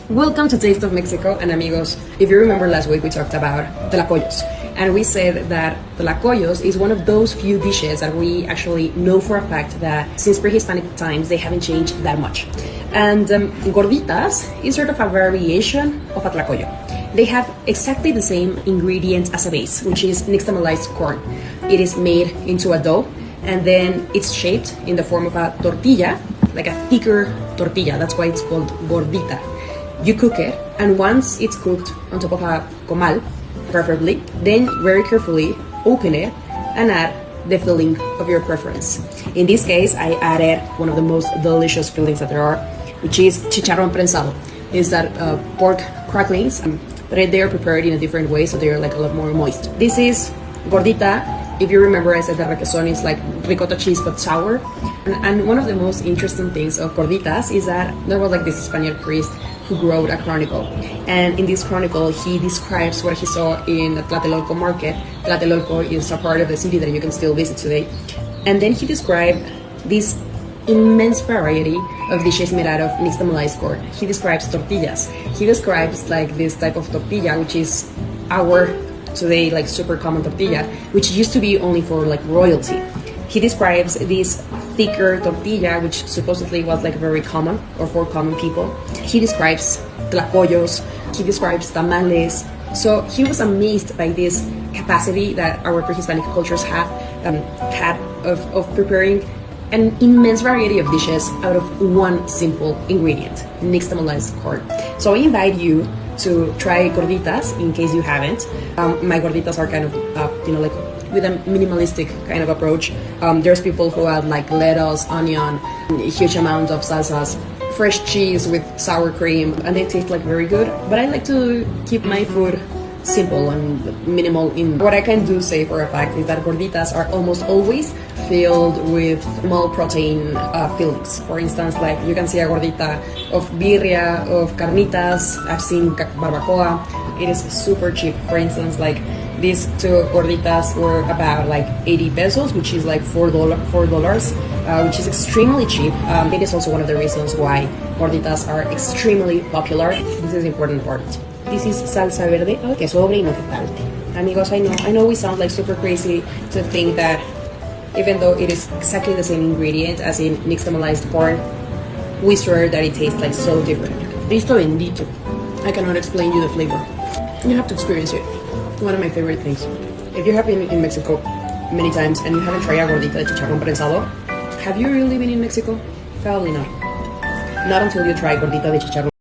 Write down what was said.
Welcome to Taste of Mexico, and amigos, if you remember last week we talked about tlacoyos, and we said that tlacoyos is one of those few dishes that we actually know for a fact that since pre-Hispanic times they haven't changed that much. And gorditas is sort of a variation of a tlacoyo. They have exactly the same ingredients as a base, which is nixtamalized corn. It is made into a dough, and then it's shaped in the form of a tortilla, like a thicker tortilla. That's why it's called gordita. You cook it, and once it's cooked on top of a comal, preferably, then very carefully open it and add the filling of your preference. In this case, I added one of the most delicious fillings that there are, which is chicharrón prensado. Is that pork cracklings, but they are prepared in a different way, so they are like a lot more moist. This is gordita. If you remember, I said that requesón is like ricotta cheese but sour. And one of the most interesting things of gorditas is that there was like this Spaniard priest who wrote a chronicle. And in this chronicle, he describes what he saw in the Tlatelolco market. Tlatelolco is a part of the city that you can still visit today. And then he described this immense variety of dishes made out of nixtamalized corn. He describes tortillas. He describes like this type of tortilla, which is our today like super common tortilla, which used to be only for like royalty. He describes this thicker tortilla, which supposedly was like very common or for common people. He describes tlacoyos. He describes tamales. So he was amazed by this capacity that our pre-Hispanic cultures had of preparing an immense variety of dishes out of one simple ingredient, nixtamalized corn. So I invite you to try gorditas in case you haven't. My gorditas are kind of, like with a minimalistic kind of approach. There's people who add like lettuce, onion, a huge amount of salsas, fresh cheese with sour cream, and they taste like very good. But I like to keep my food simple and minimal. In what I can do say for a fact is that gorditas are almost always filled with small protein fillings. For instance, like you can see a gordita of birria, of carnitas. I've seen barbacoa. It is super cheap. For instance, like these two gorditas were about like 80 pesos, which is like $4, which is extremely cheap. It is also one of the reasons why gorditas are extremely popular. This is the important part. This is salsa verde, que sobre y no que falte. Amigos, I know we sound like super crazy to think that even though it is exactly the same ingredient as in nixtamalized corn, we swear that it tastes like so different. Cristo bendito. I cannot explain you the flavor. You have to experience it. One of my favorite things. If you have been in Mexico many times and you haven't tried a gordita de chicharrón prensado, have you really been in Mexico? Probably not. Not until you try gordita de chicharrón.